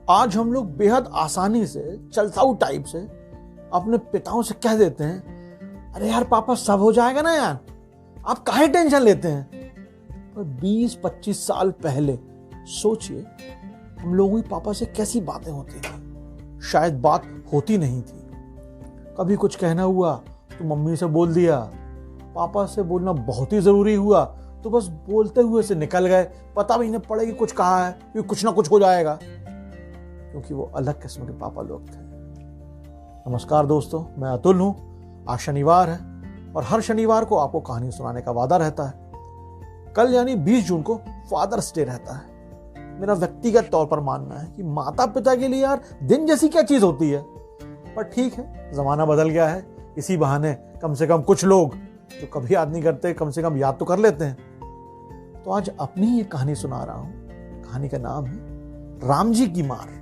आज हम लोग बेहद आसानी से चलसाऊ टाइप से अपने पिताओं से कह देते हैं, अरे यार पापा सब हो जाएगा ना यार, आप काहे टेंशन लेते हैं। पर 20-25 साल पहले सोचिए हम लोगों की पापा से कैसी बातें होती थी। शायद बात होती नहीं थी। कभी कुछ कहना हुआ तो मम्मी से बोल दिया, पापा से बोलना बहुत ही जरूरी हुआ तो बस बोलते हुए से निकल गए, पता भी नहीं पड़े कि कुछ कहा है, क्योंकि कुछ ना कुछ हो जाएगा, क्योंकि वो अलग किस्म के पापा लोग थे। नमस्कार दोस्तों, मैं अतुल हूं। आज शनिवार है और हर शनिवार को आपको कहानी सुनाने का वादा रहता है। कल यानी 20 जून को फादर्स डे रहता है। मेरा व्यक्तिगत तौर पर मानना है कि माता पिता के लिए यार दिन जैसी क्या चीज होती है, पर ठीक है, जमाना बदल गया है। इसी बहाने कम से कम कुछ लोग जो कभी याद नहीं करते कम से कम याद तो कर लेते हैं। तो आज अपनी ये कहानी सुना रहा हूं। कहानी का नाम है राम जी की मार।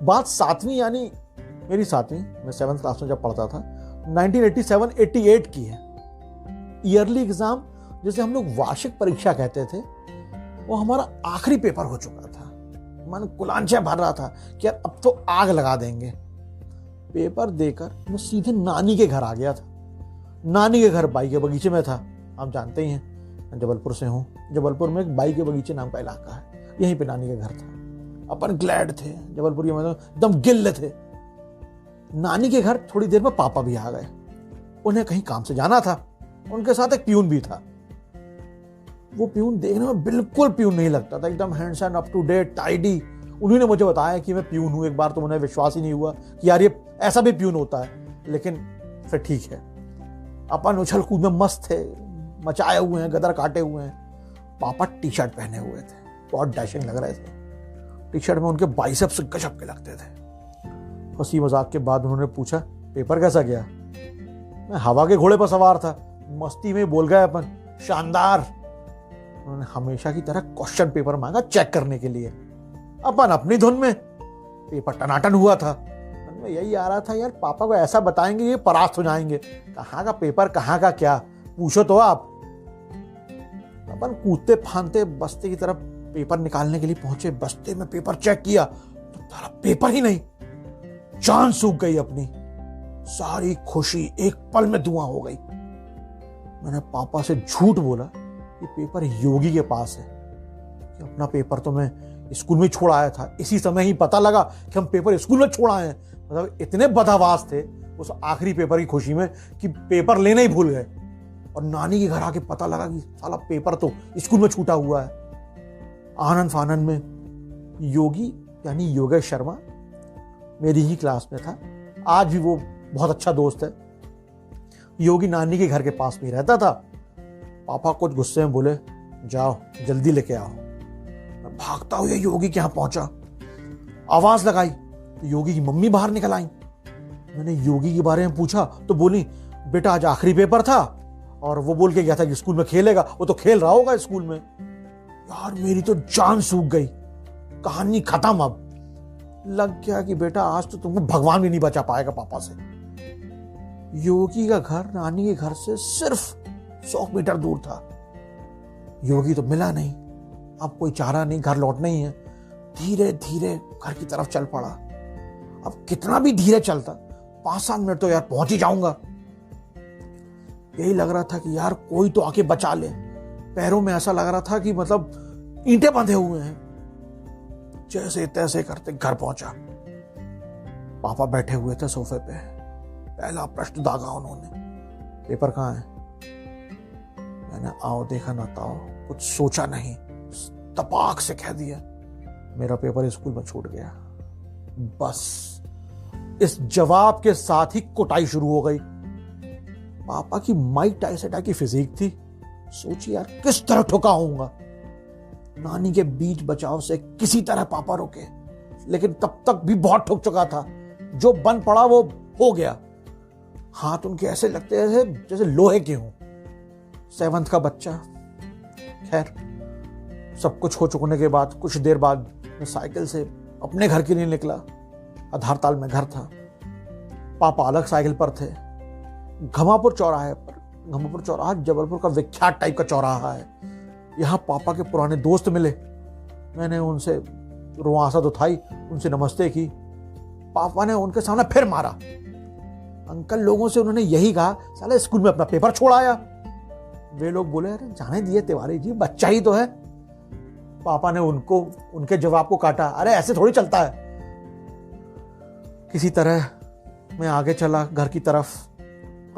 बात 7वीं यानी मेरी 7वीं, मैं 7th क्लास में जब पढ़ता था, 1987-88 की है। ईयरली एग्जाम जिसे हम लोग वार्षिक परीक्षा कहते थे, वो हमारा आखिरी पेपर हो चुका था। मन कुलांचा भर रहा था कि यार अब तो आग लगा देंगे। पेपर देकर मैं सीधे नानी के घर आ गया था। नानी के घर बाई के बगीचे में था। आप जानते ही हैं मैं जबलपुर से हूँ। जबलपुर में एक बाई के बगीचे नाम का इलाका है, यहीं पे नानी के घर था। अपन ग्लैड थे, जबलपुर में एकदम गिल्ल थे। नानी के घर थोड़ी देर में पापा भी आ गए। उन्हें कहीं काम से जाना था। उनके साथ एक प्यून भी था। वो प्यून देखने में बिल्कुल प्यून नहीं लगता था, एकदम handsome, up to date, tidy. उन्हीं ने मुझे बताया कि मैं प्यून हूं। एक बार तो उन्हें विश्वास ही नहीं हुआ कि यार ये ऐसा भी प्यून होता है, लेकिन फिर ठीक है। अपन उछल कूद में मस्त थे, मचाए हुए हैं, गदर काटे हुए हैं। पापा टी शर्ट पहने हुए थे, बहुत डैशिंग लग रहे थे। टी शर्ट में उनके बाइसेप्स गजब के लगते थे। हंसी मजाक के बाद उन्होंने पूछा, पेपर कैसा गया। मैं हवा के घोड़े पर सवार था, मस्ती में बोल गए अपन, शानदार। उन्होंने हमेशा की तरह क्वेश्चन पेपर मांगा चेक करने के लिए। अपन अपनी धुन में। पेपर टनाटन हुआ था। मन में यही आ रहा था, यार पापा को ऐसा बताएंगे ये परास्त हो जाएंगे। कहाँ का पेपर, कहाँ का क्या, पूछो तो आप। अपन कूदते फांदते बस्ते की तरफ पेपर निकालने के लिए पहुंचे। बस्ते में पेपर चेक किया तो सारा पेपर ही नहीं। जान सूख गई अपनी। सारी खुशी एक पल में धुआं हो गई। मैंने पापा से झूठ बोला कि पेपर योगी के पास है। कि अपना पेपर तो मैं स्कूल में छोड़ आया था। इसी समय ही पता लगा कि हम पेपर स्कूल में छोड़ आए हैं। मतलब इतने बदहवास थे उस आखिरी पेपर की खुशी में कि पेपर लेना ही भूल गए। और नानी के घर आके पता लगा कि साला पेपर तो स्कूल में छूटा हुआ है। आनंद फानंद में योगी यानी योगेश शर्मा मेरी ही क्लास में था। आज भी वो बहुत अच्छा दोस्त है। योगी नानी के घर के पास में रहता था। पापा कुछ गुस्से में बोले, जाओ जल्दी लेके आओ। मैं भागता हुआ योगी के यहां पहुंचा। आवाज लगाई तो योगी की मम्मी बाहर निकल आई। मैंने योगी के बारे में पूछा तो बोली, बेटा आज आखिरी पेपर था और वो बोल के गया था कि स्कूल में खेलेगा। वो तो खेल रहा होगा स्कूल में। यार मेरी तो जान सूख गई। कहानी खत्म। अब लग गया कि बेटा आज तो तुमको भगवान भी नहीं बचा पाएगा पापा से। योगी का घर नानी के घर से सिर्फ 100 मीटर दूर था। योगी तो मिला नहीं। अब कोई चारा नहीं, घर लौटना ही है। धीरे धीरे घर की तरफ चल पड़ा। अब कितना भी धीरे चलता, 5-7 मिनट तो यार पहुंच ही जाऊंगा। यही लग रहा था कि यार कोई तो आके बचा ले। पैरों में ऐसा लग रहा था कि मतलब ईंटें बंधे हुए हैं। जैसे तैसे करते घर पहुंचा। पापा बैठे हुए थे सोफे पे। पहला प्रश्न दागा उन्होंने, पेपर कहाँ है। मैंने आओ देखा ना ताओ, कुछ सोचा नहीं, तपाक से कह दिया, मेरा पेपर स्कूल में छूट गया। बस इस जवाब के साथ ही कुटाई शुरू हो गई। पापा की माइक टाइसन की फिजिक थी। सोचिए यार किस तरह ठुका होऊंगा। नानी के बीच बचाव से किसी तरह पापा रुके, लेकिन तब तक भी बहुत ठुक चुका था। जो बन पड़ा वो हो गया। हाथ उनके ऐसे लगते थे जैसे लोहे के हों। 7th का बच्चा। खैर सब कुछ हो चुकने के बाद कुछ देर बाद मैं साइकिल से अपने घर के लिए निकला। आधारताल में घर था। पापा अलग साइकिल पर थे। घमापुर चौराहे पर। घमापुर चौराहा जबलपुर का विख्यात टाइप का चौराहा है। यहाँ पापा के पुराने दोस्त मिले। मैंने उनसे रुआंसा तो था ही, उनसे नमस्ते की। पापा ने उनके सामने फिर मारा। अंकल लोगों से उन्होंने यही कहा, साले स्कूल में अपना पेपर छोड़ आया। वे लोग बोले, अरे जाने दिए तिवारी जी, बच्चा ही तो है। पापा ने उनके जवाब को काटा, अरे ऐसे थोड़ी चलता है। किसी तरह मैं आगे चला घर की तरफ,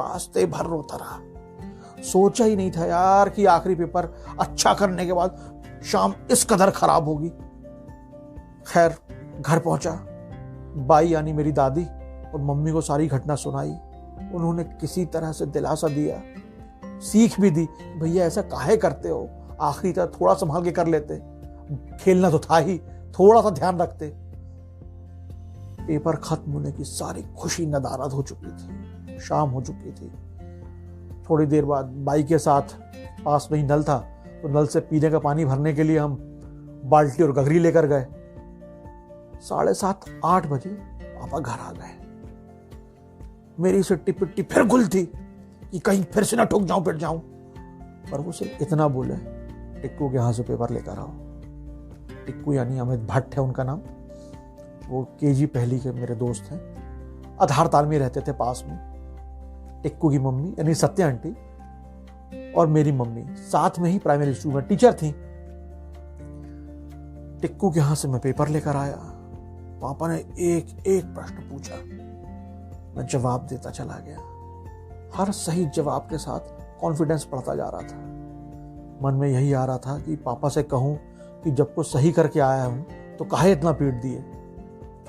रास्ते भर रोता रहा। सोचा ही नहीं था यार कि आखिरी पेपर अच्छा करने के बाद शाम इस कदर खराब होगी। खैर घर पहुंचा, बाई यानी मेरी दादी और मम्मी को सारी घटना सुनाई। उन्होंने किसी तरह से दिलासा दिया, सीख भी दी, भैया ऐसा काहे करते हो, आखिरी तक थोड़ा संभाल के कर लेते, खेलना तो था ही, थोड़ा सा ध्यान रखते। पेपर खत्म होने की सारी खुशी नदारद हो चुकी थी, शाम हो चुकी थी। थोड़ी देर बाद बाई के साथ पास में ही नल था, तो नल से पीने का पानी भरने के लिए हम बाल्टी और गगरी लेकर गए। 7:30-8 बजे पापा घर आ गए। मेरी सिट्टी पिट्टी फिर गुल थी कि कहीं फिर से ना ठोक जाऊं पिट जाऊं, पर वो सिर्फ इतना बोले, टिक्कू के यहाँ से पेपर लेकर आओ। टिक्कू यानी अमित भट्ट है उनका नाम, वो केजी पहली के मेरे दोस्त हैं, आधार ताल में रहते थे पास में। टिक्कू की मम्मी यानी सत्या आंटी और मेरी मम्मी साथ में ही प्राइमरी स्कूल में टीचर थी। टिक्कू के यहां से मैं पेपर लेकर आया। पापा ने एक एक प्रश्न पूछा, मैं जवाब देता चला गया। हर सही जवाब के साथ कॉन्फिडेंस बढ़ता जा रहा था। मन में यही आ रहा था कि पापा से कहूं कि जब कुछ सही करके आया हूं तो काहे इतना पीट दिए,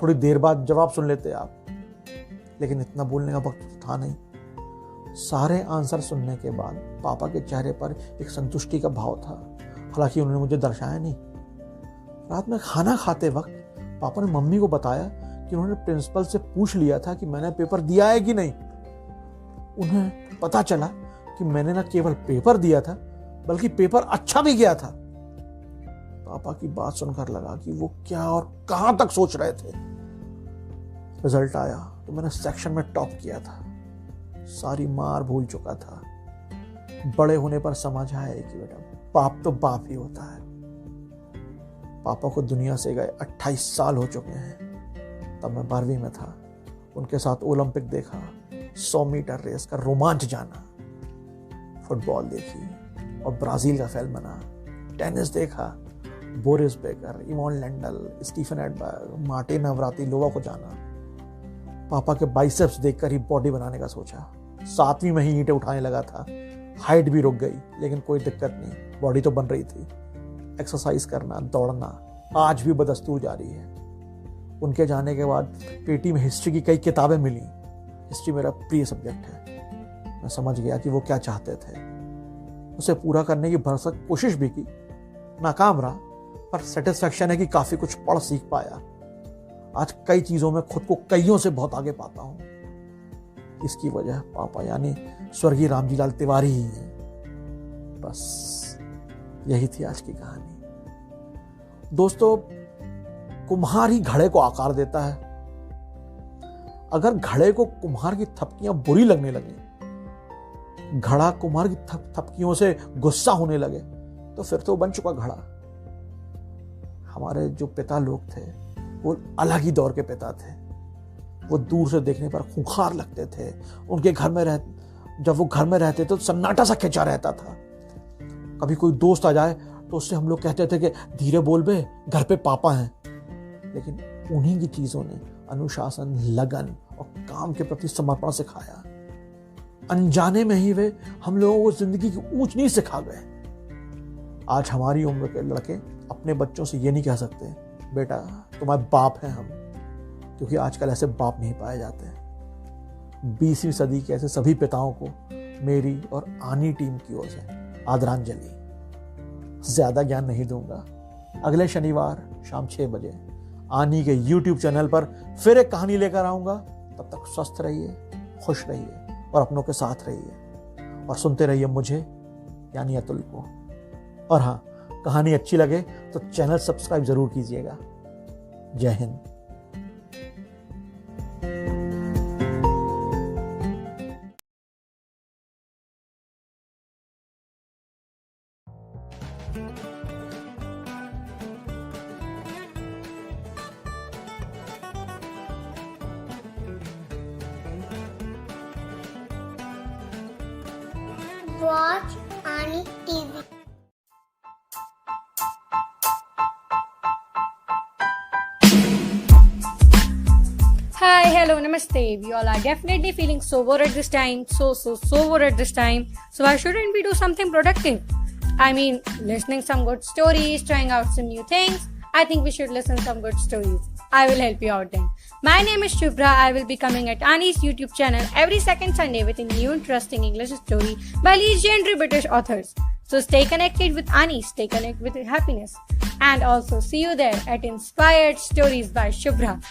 थोड़ी देर बाद जवाब सुन लेते आप। लेकिन इतना बोलने का वक्त था नहीं। सारे आंसर सुनने के बाद पापा के चेहरे पर एक संतुष्टि का भाव था, हालांकि उन्होंने मुझे दर्शाया नहीं। रात में खाना खाते वक्त पापा ने मम्मी को बताया कि उन्होंने प्रिंसिपल से पूछ लिया था कि मैंने पेपर दिया है कि नहीं। उन्हें पता चला कि मैंने न केवल पेपर दिया था बल्कि पेपर अच्छा भी गया था। पापा की बात सुनकर लगा कि वो क्या और कहां तक सोच रहे थे। रिजल्ट आया तो मैंने सेक्शन में टॉप किया था। सारी मार भूल चुका था। बड़े होने पर समझ आया कि बेटा बाप तो बाप ही होता है। पापा को दुनिया से गए 28 साल हो चुके हैं। तब मैं 12वीं में था। उनके साथ ओलंपिक देखा, 100 मीटर रेस का रोमांच जाना, फुटबॉल देखी और ब्राजील का फैन बना, टेनिस देखा, Boris Becker, Ivan Lendl, Stefan Edberg, Martina Navratilova को जाना। पापा के बाइसेप्स देखकर ही बॉडी बनाने का सोचा। 7वीं में ही ईंटें उठाने लगा था। हाइट भी रुक गई, लेकिन कोई दिक्कत नहीं, बॉडी तो बन रही थी। एक्सरसाइज करना, दौड़ना आज भी बदस्तूर जारी है। उनके जाने के बाद पेटी में हिस्ट्री की कई किताबें मिली। हिस्ट्री मेरा प्रिय सब्जेक्ट है। मैं समझ गया कि वो क्या चाहते थे। उसे पूरा करने की भरसक कोशिश भी की, नाकाम रहा, पर सेटिस्फैक्शन है कि काफी कुछ पढ़ सीख पाया। आज कई चीजों में खुद को कईयों से बहुत आगे पाता हूं। इसकी वजह पापा यानी स्वर्गीय रामजीलाल तिवारी ही है। बस यही थी आज की कहानी। दोस्तों, कुम्हार ही घड़े को आकार देता है। अगर घड़े को कुम्हार की थपकियां बुरी लगने लगे, घड़ा कुम्हार की थपकियों से गुस्सा होने लगे, तो फिर तो बन चुका घड़ा। हमारे जो पिता लोग थे वो अलग ही दौर के पिता थे। वो दूर से देखने पर खूंखार लगते थे। उनके घर में जब वो घर में रहते थे तो सन्नाटा सा खिंचा रहता था। कभी कोई दोस्त आ जाए तो उससे हम लोग कहते थे कि धीरे बोल बे, घर पे पापा हैं। लेकिन उन्हीं की चीजों ने अनुशासन, लगन और काम के प्रति समर्पण सिखाया। अनजाने में ही वे हम लोगों को जिंदगी की ऊंच नीच सिखा गए। आज हमारी उम्र के लड़के अपने बच्चों से ये नहीं कह सकते, बेटा तुम्हारे बाप हैं हम, क्योंकि आजकल ऐसे बाप नहीं पाए जाते। 20वीं सदी के ऐसे सभी पिताओं को मेरी और आनी टीम की ओर से आदरांजलि। ज्यादा ज्ञान नहीं दूंगा। अगले शनिवार शाम 6 बजे आनी के YouTube चैनल पर फिर एक कहानी लेकर आऊंगा। तब तक स्वस्थ रहिए, खुश रहिए और अपनों के साथ रहिए और सुनते रहिए मुझे यानी अतुल को। और हाँ, कहानी अच्छी लगे तो चैनल सब्सक्राइब जरूर कीजिएगा। जय Hind. watch Ani TV. Hi, hello, namaste. We all are definitely feeling so bored at this time. So bored at this time. So why shouldn't we do something productive? I mean, listening some good stories, trying out some new things. I think we should listen some good stories. I will help you out then. My name is Shubhra. I will be coming at Ani's YouTube channel every second Sunday with a new interesting English story by legendary British authors. So stay connected with Ani, stay connected with happiness. And also see you there at Inspired Stories by Shubhra